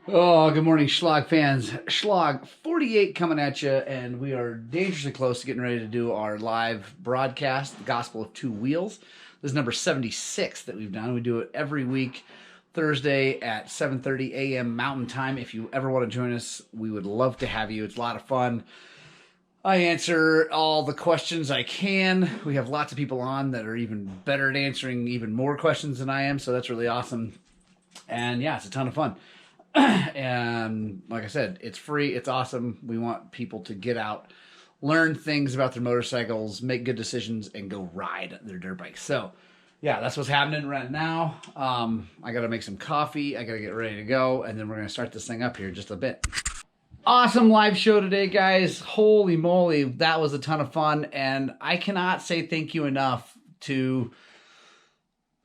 Oh, good morning, Shlog fans. Shlog 48 coming at you, and we are dangerously close to getting ready to do our live broadcast, The Gospel of Two Wheels. This is number 76 that we've done. We do it every week, Thursday at 7:30 a.m. Mountain Time. If you ever want to join us, we would love to have you. It's a lot of fun. I answer all the questions I can. We have lots of people on that are even better at answering even more questions than I am, so that's really awesome. And yeah, it's a ton of fun. And like I said, it's free. It's awesome. We want people to get out, learn things about their motorcycles, make good decisions, and go ride their dirt bikes. So yeah, that's what's happening right now. I got to make some coffee. I got to get ready to go. And then we're going to start this thing up here in just a bit. Awesome live show today, guys. Holy moly. That was a ton of fun. And I cannot say thank you enough to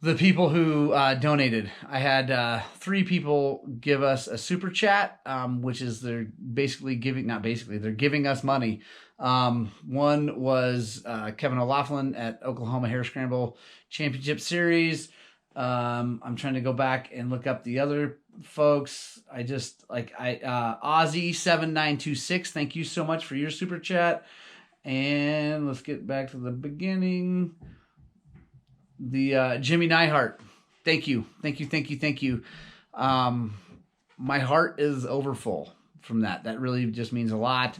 the people who donated. I had 3 people give us a super chat, which is they're basically giving, not basically, they're giving us money. One was Kevin O'Laughlin at Oklahoma Hare Scramble Championship Series. I'm trying to go back and look up the other folks. Ozzy7926, thank you so much for your super chat. And let's get back to the beginning. The Jimmy Neihart, thank you. My heart is overfull from that. That really just means a lot.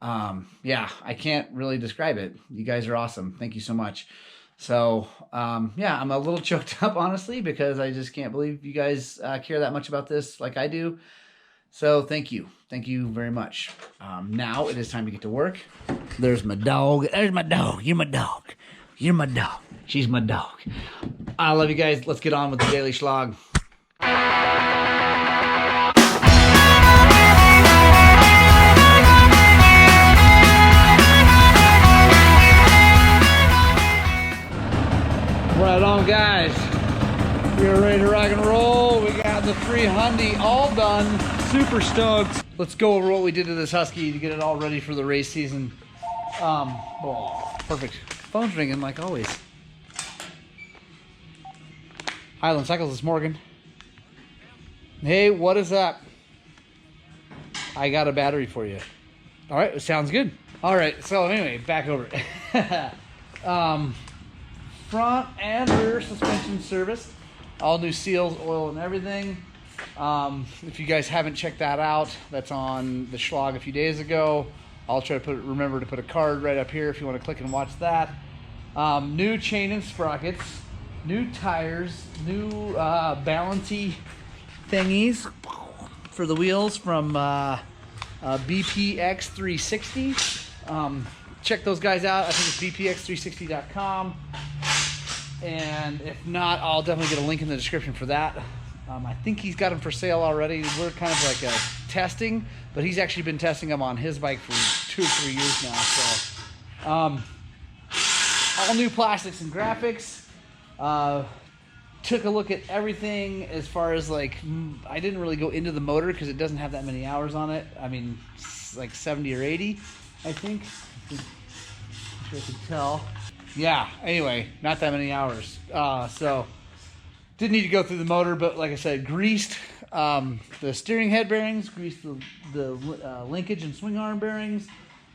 Yeah, I can't really describe it. You guys are awesome. Thank you so much. So yeah, I'm a little choked up, honestly, because I just can't believe you guys care that much about this like I do. So thank you very much. Now it is time to get to work. There's my dog. You're my dog. You're my dog. She's my dog. I love you guys. Let's get on with the Daily Shlog. Right on, guys. We are ready to rock and roll. We got the 300 all done. Super stoked. Let's go over what we did to this Husky to get it all ready for the race season. Oh, perfect. Phone's ringing like always. Highland Cycles, it's Morgan. Hey, what is up? I got a battery for you. All right, it sounds good. All right, so anyway, back over it. Front and rear suspension service. All new seals, oil, and everything. If you guys haven't checked that out, that's on the Shlog a few days ago. I'll try to remember to put a card right up here if you want to click and watch that. New chain and sprockets, new tires, new balancy thingies for the wheels from BPX360. Check those guys out. I think it's bpx360.com. And if not, I'll definitely get a link in the description for that. I think he's got them for sale already. We're kind of like a testing, but he's actually been testing them on his bike for 2 or 3 years now. So, all new plastics and graphics. Took a look at everything as far as like, I didn't really go into the motor because it doesn't have that many hours on it. I mean, like 70 or 80, I think. I'm sure I can tell. Yeah, anyway, not that many hours. So didn't need to go through the motor, but like I said, greased the steering head bearings, greased the linkage and swing arm bearings.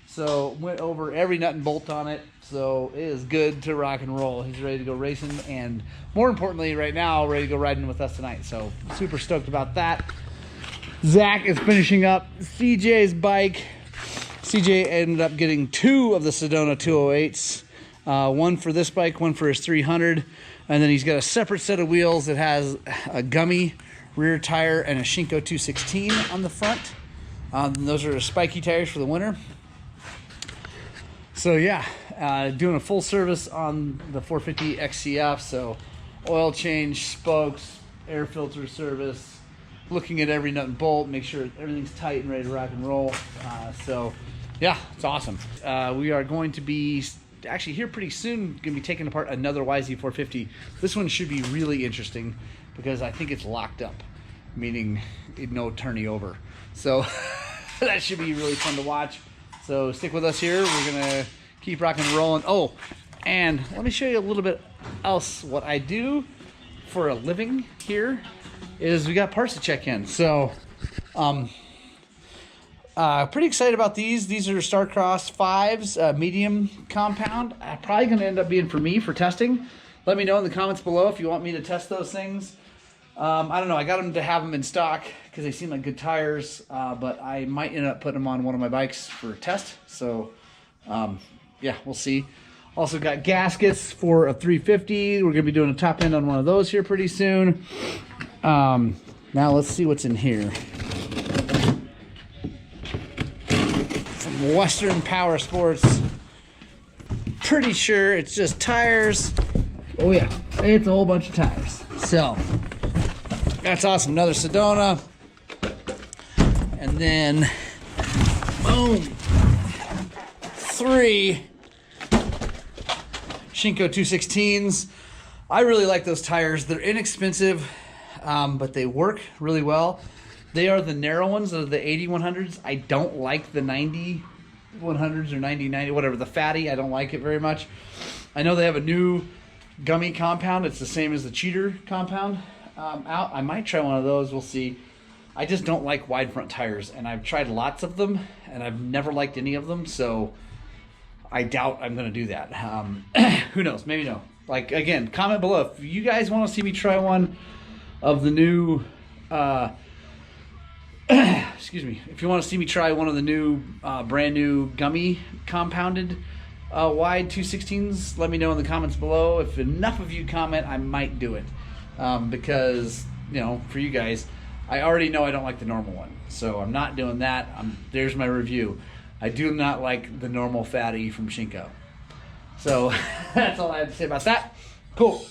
So went over every nut and bolt on it. So it is good to rock and roll. He's ready to go racing, and more importantly, right now, ready to go riding with us tonight. So super stoked about that. Zach is finishing up CJ's bike. CJ ended up getting 2 of the Sedona 208s. One for this bike, one for his 300. And then he's got a separate set of wheels that has a gummy rear tire and a Shinko 216 on the front. Those are spiky tires for the winter. So yeah, doing a full service on the 450 XCF. So oil change, spokes, air filter service, looking at every nut and bolt, make sure everything's tight and ready to rock and roll. So yeah, it's awesome. We are going to be actually here pretty soon, going to be taking apart another YZ450. This one should be really interesting because I think it's locked up, meaning no turning over. So that should be really fun to watch. So stick with us here. We're going to keep rocking and rolling. Oh, and let me show you a little bit else what I do for a living here. is we got parts to check in. So, pretty excited about these. These are Starcross 5s, medium compound. Probably going to end up being for me for testing. Let me know in the comments below if you want me to test those things. I don't know. I got them to have them in stock because they seem like good tires, but I might end up putting them on one of my bikes for a test. So, yeah, we'll see. Also got gaskets for a 350. We're going to be doing a top end on one of those here pretty soon. Now let's see what's in here. From Western Power Sports. Pretty sure it's just tires. Oh yeah, it's a whole bunch of tires. So, that's awesome. Another Sedona. And then, boom, 3 Shinko 216s. I really like those tires. They're inexpensive, but they work really well. They are the narrow ones, they're the 8100s. I don't like the 9100s or 9090, whatever, the fatty. I don't like it very much. I know they have a new gummy compound. It's the same as the cheater compound out. I might try one of those. We'll see. I just don't like wide front tires, and I've tried lots of them, and I've never liked any of them, so I doubt I'm going to do that. Who knows? Maybe no. Like, again, comment below if you guys want to see me try one of the new excuse me, if you want to see me try one of the new brand new gummy compounded wide 216s, let me know in the comments below. If enough of you comment, I might do it, because, you know, for you guys, I already know I don't like the normal one, so I'm not doing that. There's my review. I do not like the normal fatty from Shinko. So that's all I have to say about that. Cool.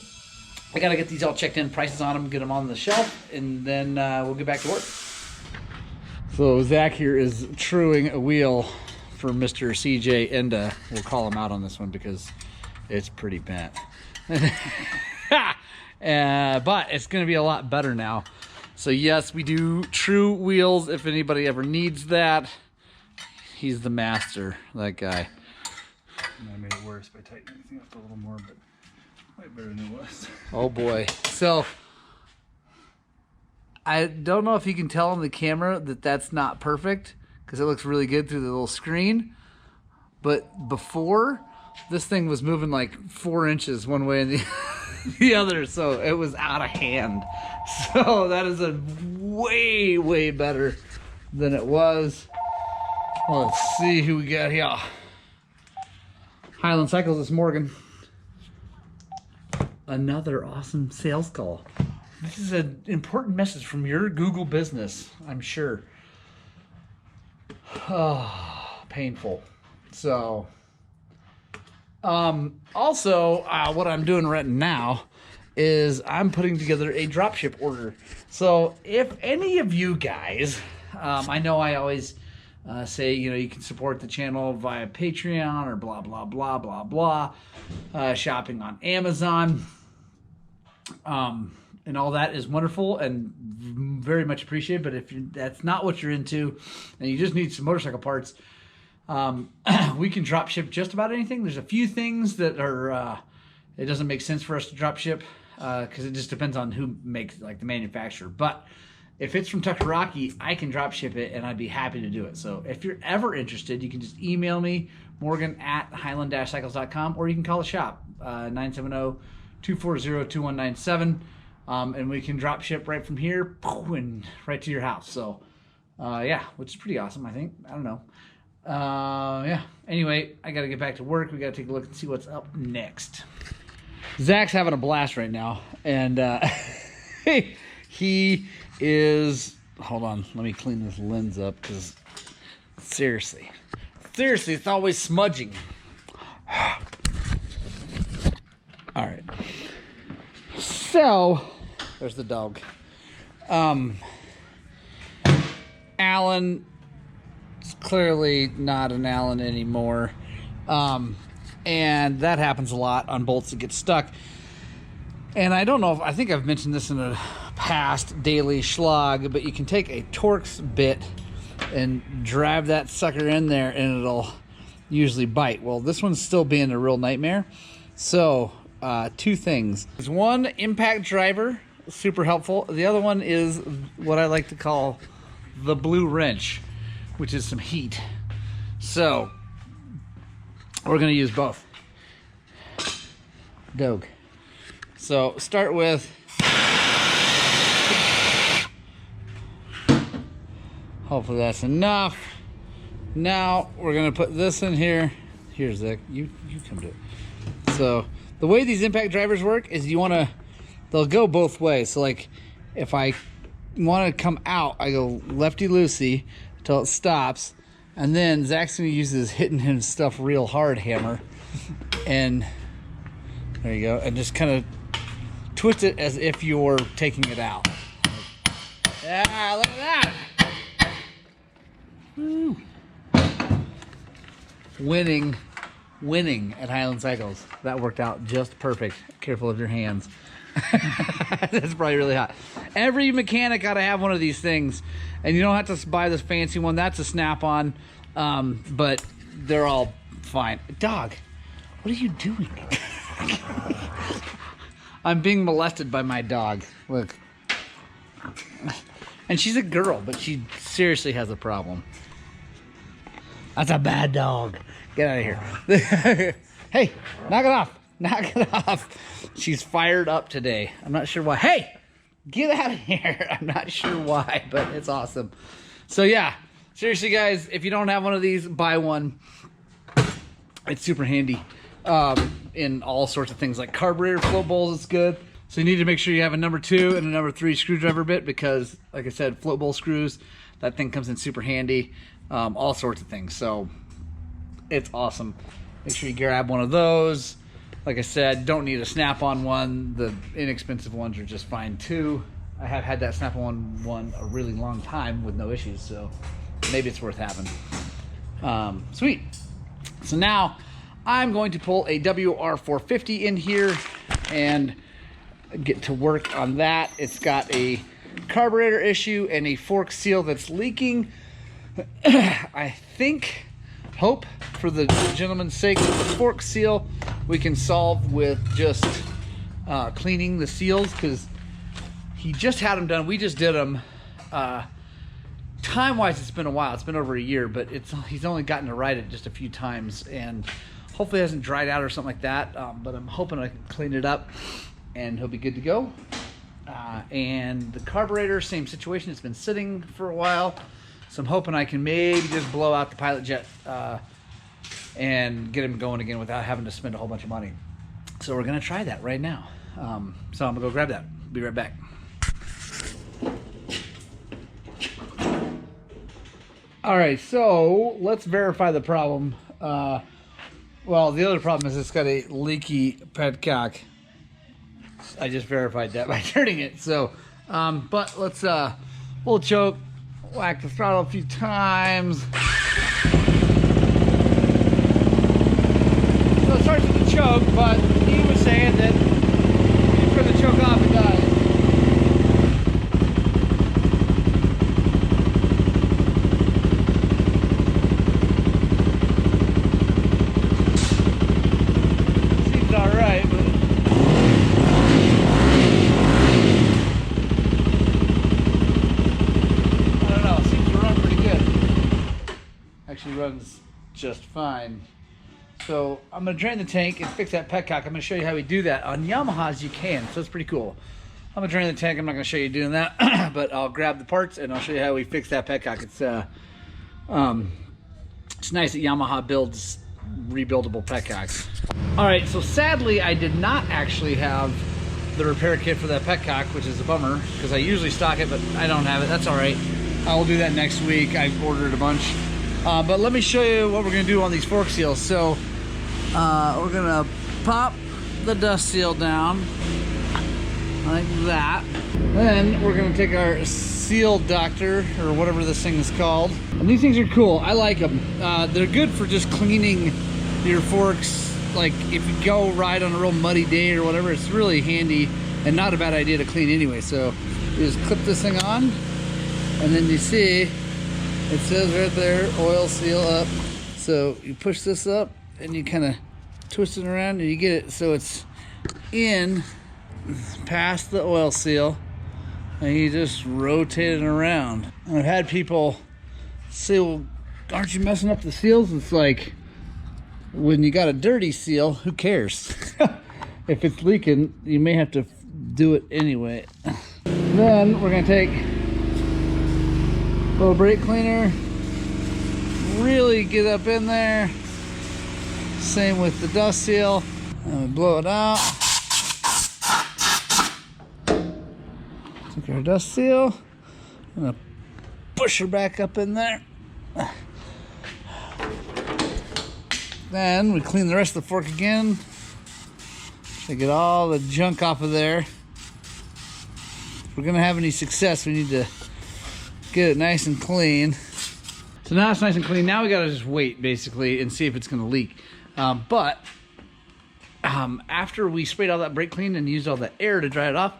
I gotta get these all checked in, prices on them, get them on the shelf, and then we'll get back to work. So Zach here is truing a wheel for Mr. CJ Enda. We'll call him out on this one because it's pretty bent. But it's gonna be a lot better now. So yes, we do true wheels if anybody ever needs that. He's the master, that guy. And I made it worse by tightening everything up a little more, but way better than it was. Oh boy. So I don't know if you can tell on the camera that that's not perfect because it looks really good through the little screen. But before, this thing was moving like 4 inches one way and the other, so it was out of hand. So that is a way, way better than it was. Well, let's see who we got here. Highland Cycles, it's Morgan. Another awesome sales call. This is an important message from your Google business, I'm sure. Oh, painful. So, also, what I'm doing right now is I'm putting together a dropship order. So, if any of you guys, I know I always say, you know, you can support the channel via Patreon or blah, blah, blah, blah, blah, shopping on Amazon. And all that is wonderful and very much appreciated. But if that's not what you're into and you just need some motorcycle parts, we can drop ship just about anything. There's a few things that are, it doesn't make sense for us to drop ship because it just depends on who makes, like the manufacturer. But if it's from Tucker-Rocky, I can drop ship it and I'd be happy to do it. So if you're ever interested, you can just email me, morgan@highland-cycles.com, or you can call the shop, 970-240-2197. And we can drop ship right from here and right to your house. So, yeah, which is pretty awesome, I think. I don't know. Yeah. Anyway, I got to get back to work. We got to take a look and see what's up next. Zach's having a blast right now. And he is... Hold on. Let me clean this lens up because seriously, it's always smudging. All right. So, there's the dog. Alan is clearly not an Alan anymore. And that happens a lot on bolts that get stuck. And I don't know if, I think I've mentioned this in a past daily Shlog, but you can take a Torx bit and drive that sucker in there and it'll usually bite. Well, this one's still being a real nightmare. So, two things. There's one impact driver super helpful. The other one is what I like to call the blue wrench, which is some heat. So we're gonna use both. Dogue. So start with, hopefully that's enough. Now we're gonna put this in here. Here, Zach, you come to it. So the way these impact drivers work is they'll go both ways. So like if I want to come out, I go lefty-loosey until it stops. And then Zach's gonna use his hitting him stuff real hard hammer. And there you go. And just kind of twist it as if you're taking it out. Yeah, look at that. Woo. Winning at Highland Cycles. That worked out just perfect. Careful of your hands. That's probably really hot. Every mechanic ought to have one of these things, and you don't have to buy this fancy one. That's a snap-on, but they're all fine. Dog, what are you doing? I'm being molested by my dog. Look. And she's a girl, but she seriously has a problem. That's a bad dog. Get out of here. Hey, knock it off. Knock it off. She's fired up today. I'm not sure why. Hey, get out of here. I'm not sure why, but it's awesome. So yeah, seriously guys, if you don't have one of these, buy one. It's super handy in all sorts of things like carburetor, float bowls. It's good. So you need to make sure you have a number 2 and a number 3 screwdriver bit because, like I said, float bowl screws, that thing comes in super handy. All sorts of things. So it's awesome. Make sure you grab one of those. Like I said, don't need a snap-on one. The inexpensive ones are just fine too. I have had that snap-on one a really long time with no issues, so maybe it's worth having. Sweet. So now I'm going to pull a WR450 in here and get to work on that. It's got a carburetor issue and a fork seal that's leaking. I hope for the gentleman's sake that the fork seal we can solve with just cleaning the seals, because he just had them done. We just did them. Time-wise, it's been a while. It's been over a year, but he's only gotten to ride it just a few times, and hopefully it hasn't dried out or something like that. But I'm hoping I can clean it up, and he'll be good to go. And the carburetor, same situation. It's been sitting for a while. So I'm hoping I can maybe just blow out the pilot jet and get him going again without having to spend a whole bunch of money. So we're going to try that right now. So I'm going to go grab that. Be right back. All right, so let's verify the problem. Well, the other problem is it's got a leaky petcock. I just verified that by turning it. So, but let's, we'll choke. Whack the throttle a few times. So it starts with the choke, but he was saying that if you turn the choke off, it does. Seems alright, but runs just fine. So I'm going to drain the tank and fix that petcock. I'm going to show you how we do that. On Yamahas you can, so it's pretty cool. I'm going to drain the tank. I'm not going to show you doing that, but I'll grab the parts and I'll show you how we fix that petcock. It's nice that Yamaha builds rebuildable petcocks. Alright, so sadly I did not actually have the repair kit for that petcock, which is a bummer because I usually stock it, but I don't have it. That's alright. I will do that next week. I've ordered a bunch. But let me show you what we're going to do on these fork seals. So we're going to pop the dust seal down like that. Then we're going to take our seal doctor or whatever this thing is called. And these things are cool. I like them. They're good for just cleaning your forks. Like if you go ride on a real muddy day or whatever, it's really handy and not a bad idea to clean anyway. So you just clip this thing on, and then you see it says right there, oil seal up. So you push this up and you kind of twist it around and you get it so it's in past the oil seal, and he just rotated around. And I've had people say, well, aren't you messing up the seals? It's like, when you got a dirty seal, who cares? If it's leaking, you may have to do it anyway. Then we're gonna take a little brake cleaner, really get up in there. Same with the dust seal, and we blow it out. Take our dust seal, I'm gonna push her back up in there. Then we clean the rest of the fork again to get all the junk off of there. If we're gonna have any success, we need to get it nice and clean. So now it's nice and clean. Now we gotta just wait basically and see if it's gonna leak. But after we sprayed all that brake clean and used all the air to dry it off,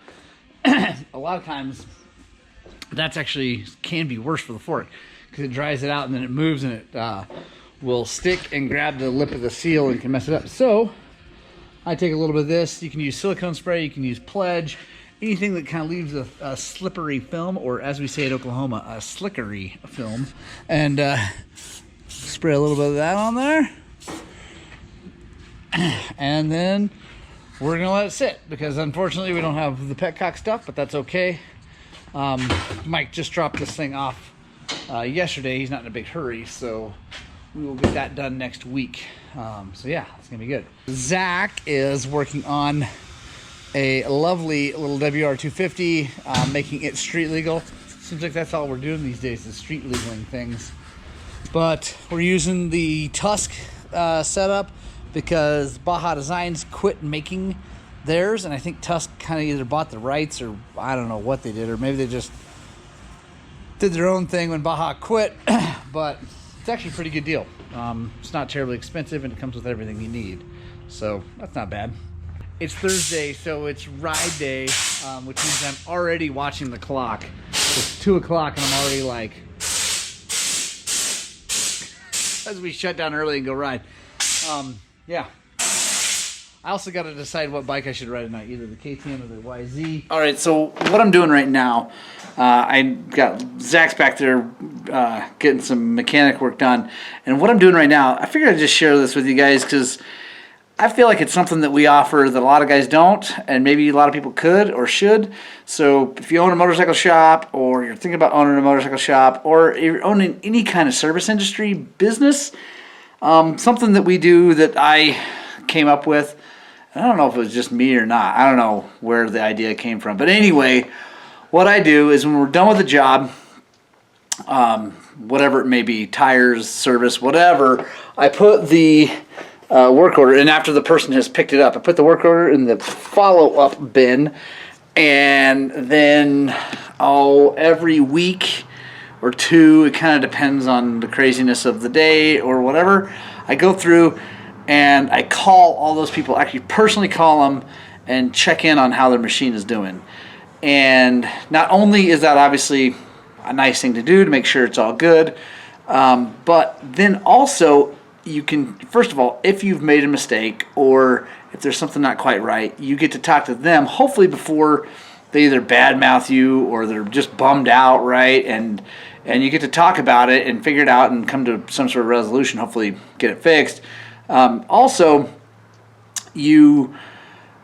a lot of times that's actually can be worse for the fork because it dries it out and then it moves and it will stick and grab the lip of the seal and can mess it up. So I take a little bit of this. You can use silicone spray, you can use Pledge, anything that kind of leaves a slippery film, or as we say in Oklahoma, a slickery film, and spray a little bit of that on there. And then we're gonna let it sit because unfortunately we don't have the petcock stuff, but that's okay. Mike just dropped this thing off yesterday. He's not in a big hurry, so we will get that done next week. So yeah, it's gonna be good. Zach is working on a lovely little WR250, making it street legal. Seems like that's all we're doing these days, is street legaling things. But we're using the Tusk setup because Baja Designs quit making theirs, and I think Tusk kind of either bought the rights or I don't know what they did, or maybe they just did their own thing when Baja quit. But it's actually a pretty good deal. It's not terribly expensive and it comes with everything you need, so that's not bad. It's Thursday, so it's ride day, which means I'm already watching the clock. It's 2 o'clock and I'm already like, as we shut down early and go ride. Yeah. I also got to decide what bike I should ride tonight, either the KTM or the YZ. All right, so what I'm doing right now, I got Zach's back there getting some mechanic work done. And what I'm doing right now, I figured I'd just share this with you guys because I feel like it's something that we offer that a lot of guys don't, and maybe a lot of people could or should. So if you own a motorcycle shop, or you're thinking about owning a motorcycle shop, or you're owning any kind of service industry business, something that we do that I came up with, I don't know if it was just me or not. I don't know where the idea came from. But anyway, what I do is when we're done with the job, whatever it may be, tires, service, whatever, I put the work order, and after the person has picked it up, I put the work order in the follow-up bin, and then every week or two, it kind of depends on the craziness of the day or whatever, I go through and I call all those people, actually personally call them and check in on how their machine is doing. And not only is that obviously a nice thing to do to make sure it's all good, but then also you can, first of all, if you've made a mistake or if there's something not quite right, you get to talk to them, hopefully before they either badmouth you or they're just bummed out, right? And you get to talk about it and figure it out and come to some sort of resolution, hopefully get it fixed. Also, you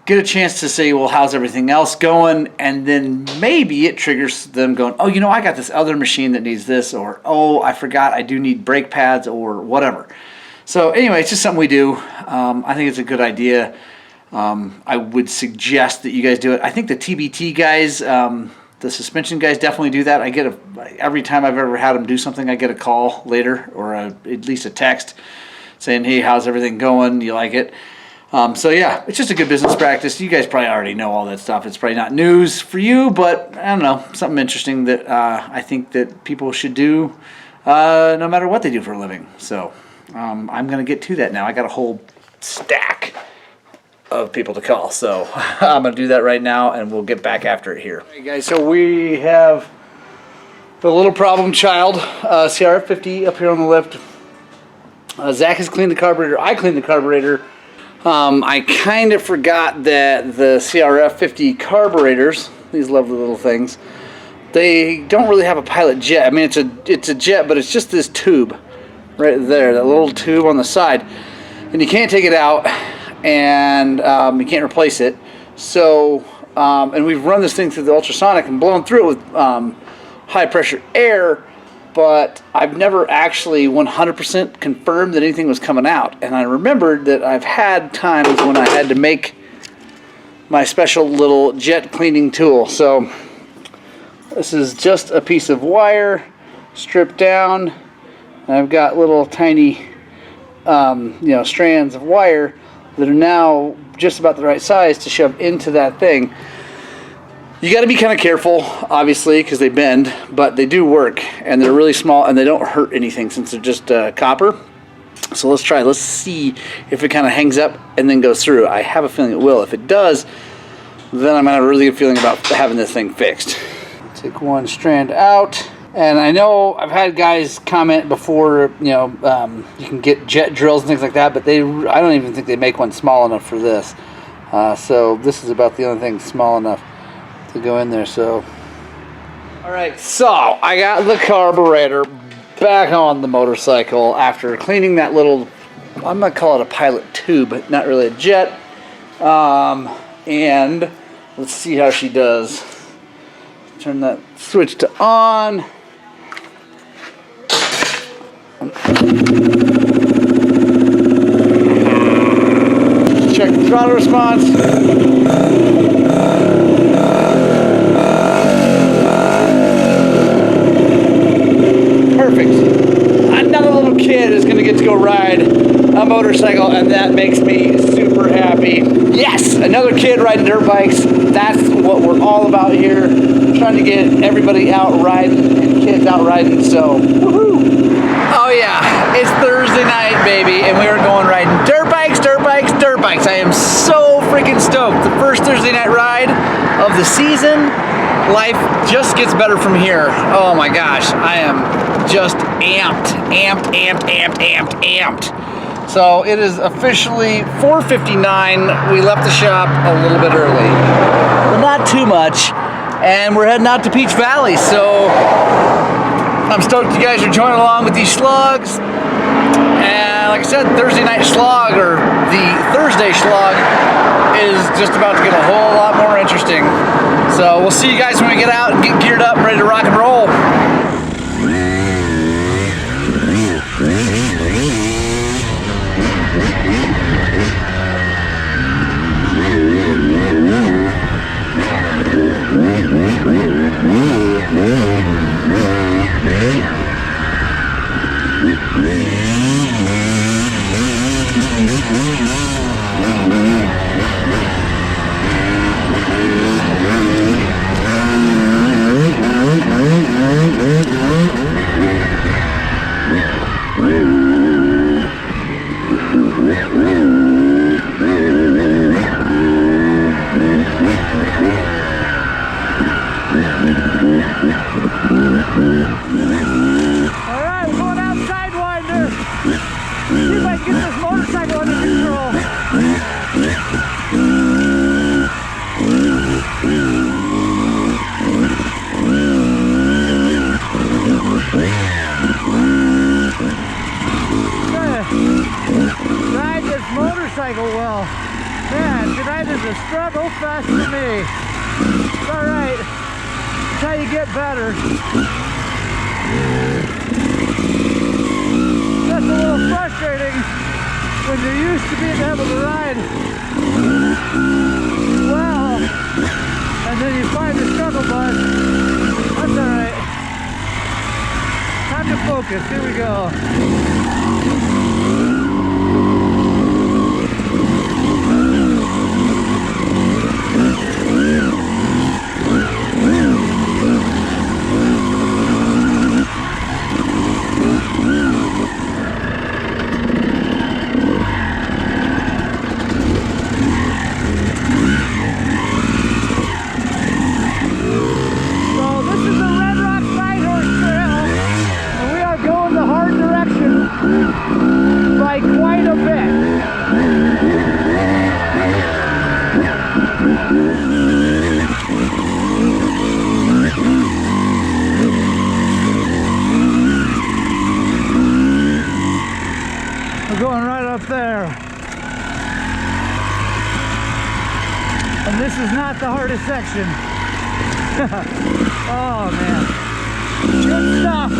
get a chance to say, well, how's everything else going? And then maybe it triggers them going, oh, you know, I got this other machine that needs this, or, oh, I forgot I do need brake pads, or whatever. So anyway, it's just something we do. I think it's a good idea. I would suggest that you guys do it. I think the TBT guys, the suspension guys definitely do that. I get every time I've ever had them do something, I get a call later, or at least a text saying, hey, how's everything going? Do you like it? So yeah, it's just a good business practice. You guys probably already know all that stuff. It's probably not news for you, but I don't know, something interesting that I think that people should do no matter what they do for a living. So I'm going to get to that now. I got a whole stack of people to call, so I'm going to do that right now, and we'll get back after it here. All right, guys, so we have the little problem child, CRF50 up here on the lift. Zach has cleaned the carburetor. I cleaned the carburetor. I kind of forgot that the CRF50 carburetors, these lovely little things, they don't really have a pilot jet. I mean, it's a jet, but it's just this tube right there, that little tube on the side, and you can't take it out, and you can't replace it. So, and we've run this thing through the ultrasonic and blown through it with high pressure air, but I've never actually 100% confirmed that anything was coming out. And I remembered that I've had times when I had to make my special little jet cleaning tool. So this is just a piece of wire stripped down. And I've got little tiny strands of wire that are now just about the right size to shove into that thing. You got to be kind of careful, obviously, because they bend, but they do work, and they're really small, and they don't hurt anything since they're just copper. So let's try. Let's see if it kind of hangs up and then goes through. I have a feeling it will. If it does, then I'm going to have a really good feeling about having this thing fixed. Take one strand out. And I know I've had guys comment before, you can get jet drills and things like that, but I don't even think they make one small enough for this. So this is about the only thing small enough to go in there. So, all right, so I got the carburetor back on the motorcycle after cleaning that little, I'm gonna call it a pilot tube, but not really a jet. And let's see how she does. Turn that switch to on. Check the throttle response. Perfect. Another little kid is going to get to go ride a motorcycle, and that makes me super happy. Yes, another kid riding dirt bikes. That's what we're all about here. Trying to get everybody out riding and kids out riding. So, woohoo! Oh yeah, it's Thursday night, baby, and we are going riding dirt bikes, dirt bikes, dirt bikes. I am so freaking stoked. The first Thursday night ride of the season. Life just gets better from here. Oh my gosh, I am just amped. So it is officially 4:59. We left the shop a little bit early, but not too much, and we're heading out to Peach Valley. So I'm stoked you guys are joining along with these Shlogs. And like I said, Thursday night Shlog, or the Thursday Shlog, is just about to get a whole lot more interesting. So we'll see you guys when we get out and get geared up and ready to rock and roll. Alright, we're going out Sidewinder. See if I can get this motorcycle under control. Ride this motorcycle well. Man, tonight is a struggle fest for me. It's alright. That's how you get better. Just a little frustrating when you're used to being able to ride well, and then you find the struggle bus. That's alright. Time to focus. Here we go. We're going right up there. And this is not the hardest section. Oh man. Good stuff.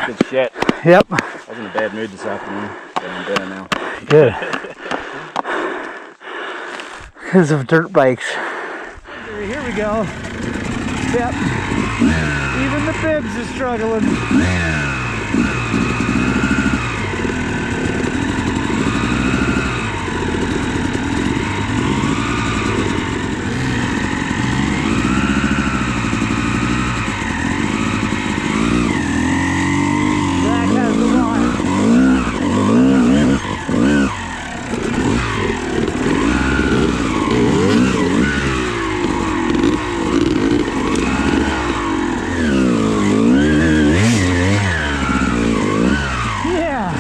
Good shit. Yep. I was in a bad mood this afternoon, but I'm better now. Good. Because of dirt bikes. Here we go. Yep. Even the bibs is struggling. Zach has the one. Yeah,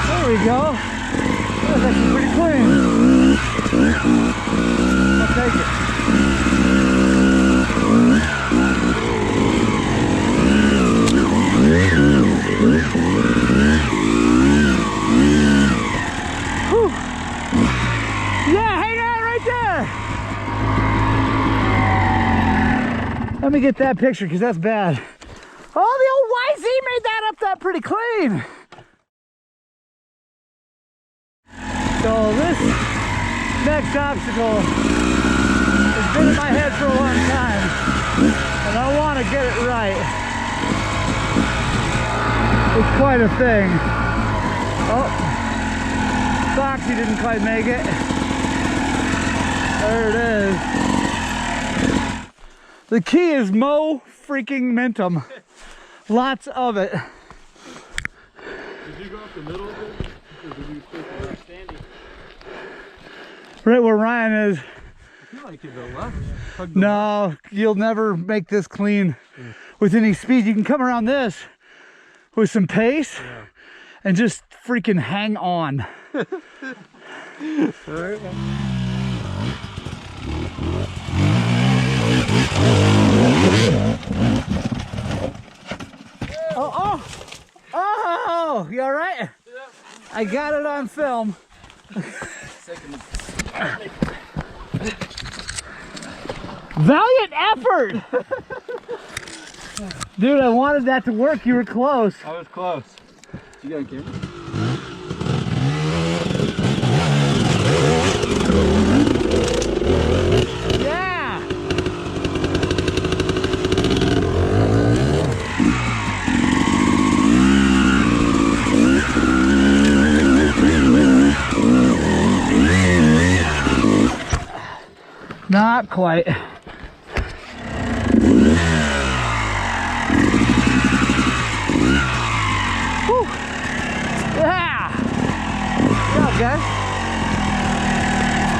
there we go. That's actually pretty clean. I'll take it. Whew. Yeah, hang on right there. Let me get that picture because that's bad. Oh, the old YZ made that up that pretty clean. So this next obstacle has been in my head for a long time, and I want to get it right. It's quite a thing. Oh, Foxy didn't quite make it. There it is. The key is mo freaking mentum. Lots of it. Did you go up the middle of it? Or did you standing? Right where Ryan is. I feel like you go left. No, you'll never make this clean with any speed. You can come around this with some pace and just freaking hang on. All right. Oh, you all right? Yeah. I got it on film. Valiant effort! Dude, I wanted that to work. You were close. I was close. You got a camera? Yeah! Not quite. Whew. Yeah! Good job, guys.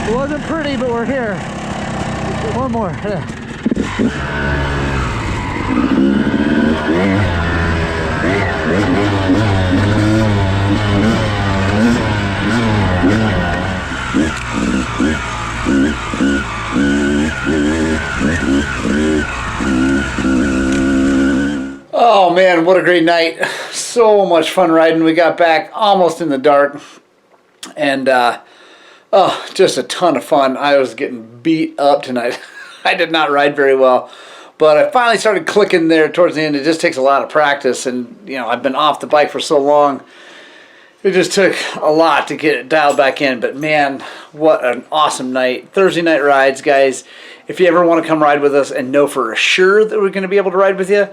It wasn't pretty, but we're here. One more. Yeah. Oh man, what a great night. So much fun riding. We got back almost in the dark. And oh, just a ton of fun. I was getting beat up tonight. I did not ride very well. But I finally started clicking there towards the end. It just takes a lot of practice. And, you know, I've been off the bike for so long. It just took a lot to get it dialed back in. But, man, what an awesome night. Thursday night rides, guys. If you ever want to come ride with us and know for sure that we're going to be able to ride with you,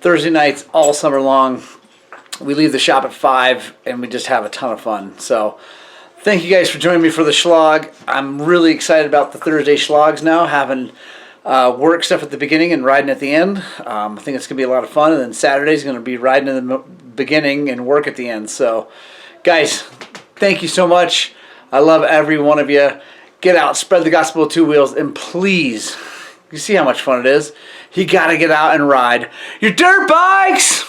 Thursday nights all summer long. We leave the shop at 5, and we just have a ton of fun. So Thank you guys for joining me for the Shlog. I'm really excited about the Thursday Shlogs now, having work stuff at the beginning and riding at the end. I think it's going to be a lot of fun, and then Saturday's going to be riding in the beginning and work at the end. So, guys, thank you so much. I love every one of you. Get out, spread the gospel of two wheels, and please, you see how much fun it is. You got to get out and ride your dirt bikes!